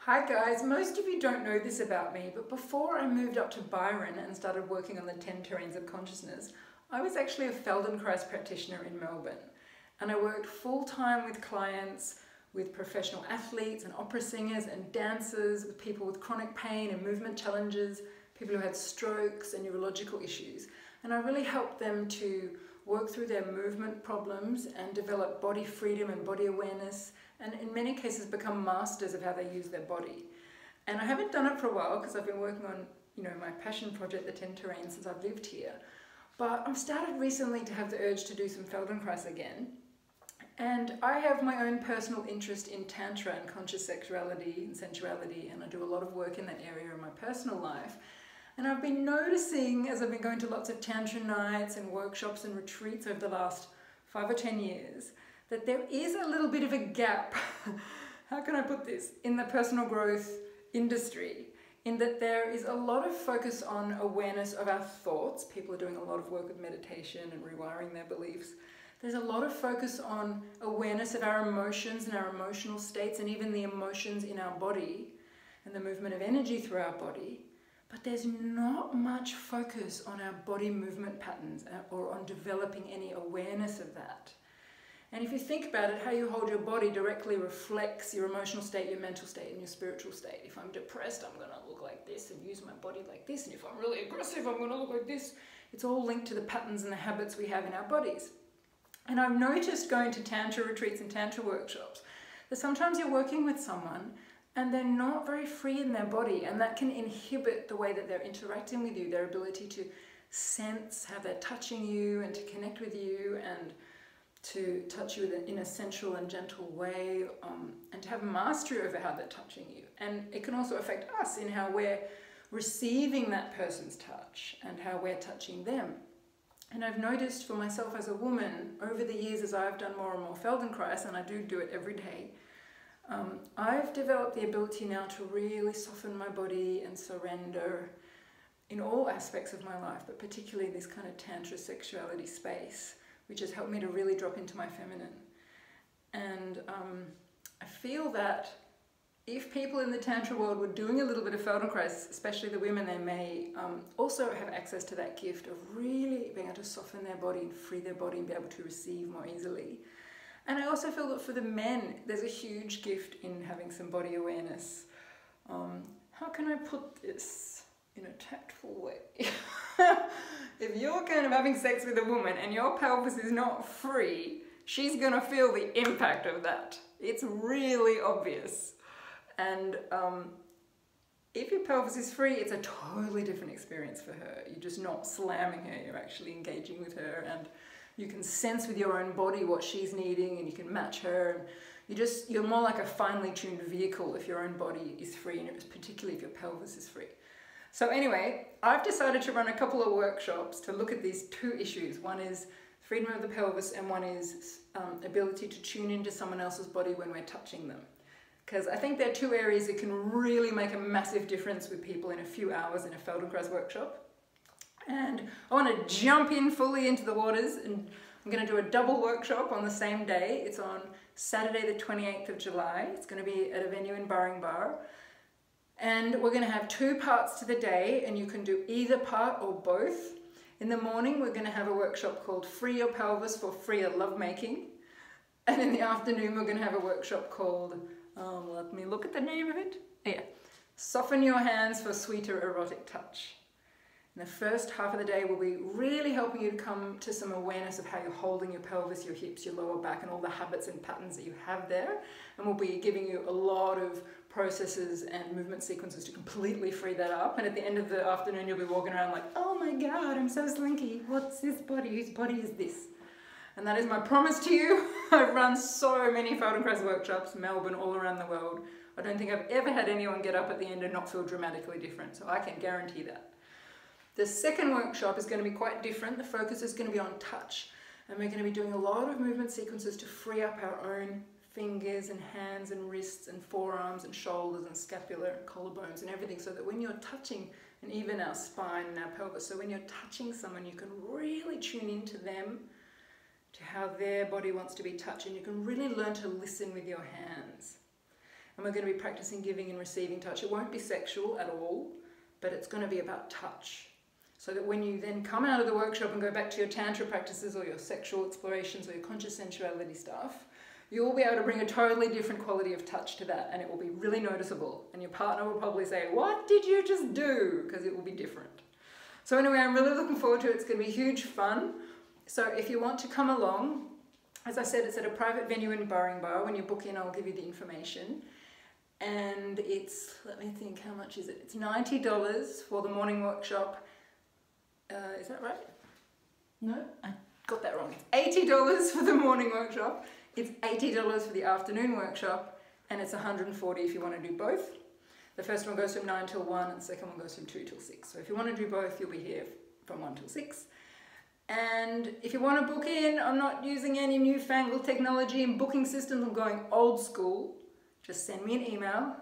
Hi guys, most of you don't know this about me, but before I moved up to Byron and started working on the 10 terrains of consciousness, I was actually a Feldenkrais practitioner in Melbourne. And I worked full-time with clients, with professional athletes and opera singers and dancers, with people with chronic pain and movement challenges, people who had strokes and neurological issues. And I really helped them to work through their movement problems and develop body freedom and body awareness, and in many cases become masters of how they use their body. And I haven't done it for a while because I've been working on, my passion project, the 10 terrains, since I've lived here. But I've started recently to have the urge to do some Feldenkrais again. And I have my own personal interest in Tantra and conscious sexuality and sensuality, and I do a lot of work in that area in my personal life. And I've been noticing, as I've been going to lots of Tantra nights and workshops and retreats over the last 5 or 10 years, that there is a little bit of a gap, how can I put this, in the personal growth industry, in that there is a lot of focus on awareness of our thoughts. People are doing a lot of work with meditation and rewiring their beliefs. There's a lot of focus on awareness of our emotions and our emotional states, and even the emotions in our body and the movement of energy through our body. But there's not much focus on our body movement patterns or on developing any awareness of that. And if you think about it, how you hold your body directly reflects your emotional state, your mental state, and your spiritual state. If I'm depressed, I'm going to look like this and use my body like this. And if I'm really aggressive, I'm going to look like this. It's all linked to the patterns and the habits we have in our bodies. And I've noticed going to Tantra retreats and Tantra workshops that sometimes you're working with someone and they're not very free in their body, and that can inhibit the way that they're interacting with you, their ability to sense how they're touching you and to connect with you and to touch you in a sensual and gentle way, and to have mastery over how they're touching you. And it can also affect us in how we're receiving that person's touch and how we're touching them. And I've noticed for myself as a woman, over the years as I've done more and more Feldenkrais, and I do it every day, I've developed the ability now to really soften my body and surrender in all aspects of my life, but particularly this kind of Tantra sexuality space, which has helped me to really drop into my feminine. And I feel that if people in the Tantra world were doing a little bit of Feldenkrais, especially the women, they may also have access to that gift of really being able to soften their body and free their body and be able to receive more easily. And I also feel that for the men, there's a huge gift in having some body awareness. How can I put this in a tactful way? If you're kind of having sex with a woman and your pelvis is not free, she's gonna feel the impact of that. It's really obvious. And if your pelvis is free, it's a totally different experience for her. You're just not slamming her, you're actually engaging with her, and you can sense with your own body what she's needing, and you can match her. You're more like a finely tuned vehicle if your own body is free, and particularly if your pelvis is free. So anyway, I've decided to run a couple of workshops to look at these two issues. One is freedom of the pelvis, and one is ability to tune into someone else's body when we're touching them. Because I think they're two areas that can really make a massive difference with people in a few hours in a Feldenkrais workshop. And I want to jump in fully into the waters, and I'm going to do a double workshop on the same day. It's on Saturday the 28th of July. It's going to be at a venue in Bar. And we're going to have 2 parts to the day, and you can do either part or both. In the morning, we're going to have a workshop called Free Your Pelvis for Freer Lovemaking. And in the afternoon, we're going to have a workshop called, let me look at the name of it. Yeah, Soften Your Hands for Sweeter Erotic Touch. In the first half of the day, we'll be really helping you to come to some awareness of how you're holding your pelvis, your hips, your lower back, and all the habits and patterns that you have there. And we'll be giving you a lot of processes and movement sequences to completely free that up. And at the end of the afternoon, you'll be walking around like, oh my God, I'm so slinky. What's this body? Whose body is this? And that is my promise to you. I've run so many Feldenkrais workshops, Melbourne, all around the world. I don't think I've ever had anyone get up at the end and not feel dramatically different. So I can guarantee that. The second workshop is going to be quite different. The focus is going to be on touch, and we're going to be doing a lot of movement sequences to free up our own fingers and hands and wrists and forearms and shoulders and scapula and collarbones and everything, so that when you're touching, and even our spine and our pelvis, so when you're touching someone, you can really tune into them, to how their body wants to be touched, and you can really learn to listen with your hands. And we're going to be practicing giving and receiving touch. It won't be sexual at all, but it's going to be about touch. So that when you then come out of the workshop and go back to your Tantra practices or your sexual explorations or your conscious sensuality stuff, you'll be able to bring a totally different quality of touch to that, and it will be really noticeable. And your partner will probably say, "What did you just do?" Because it will be different. So anyway, I'm really looking forward to it. It's going to be huge fun. So if you want to come along, as I said, it's at a private venue in Baring Bar. When you book in, I'll give you the information. And it's, let me think, how much is it? It's $90 for the morning workshop. Is that right? No, I got that wrong. It's $80 for the morning workshop. It's $80 for the afternoon workshop, and it's $140 if you want to do both. The first one goes from 9 till 1, and the second one goes from 2 till 6. So if you want to do both, you'll be here from 1 till 6. And if you want to book in, I'm not using any newfangled technology and booking systems. I'm going old school. Just send me an email,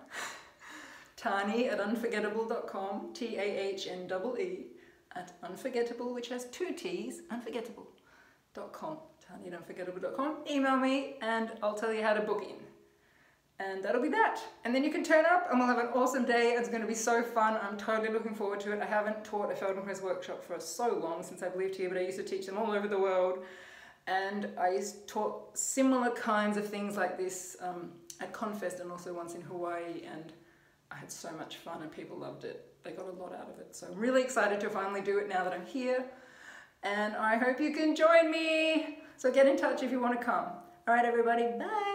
Tahnee@unforgettable.com, TAHNEE, @unforgettable, which has 2 T's, unforgettable.com, Tahnee@unforgettable.com. Email me and I'll tell you how to book in. And that'll be that. And then you can turn up and we'll have an awesome day. It's going to be so fun. I'm totally looking forward to it. I haven't taught a Feldenkrais workshop for so long since I've lived here, but I used to teach them all over the world. And I taught similar kinds of things like this at Confest and also once in Hawaii, and I had so much fun and people loved it. They got a lot out of it. So I'm really excited to finally do it now that I'm here. And I hope you can join me. So get in touch if you want to come. All right, everybody. Bye.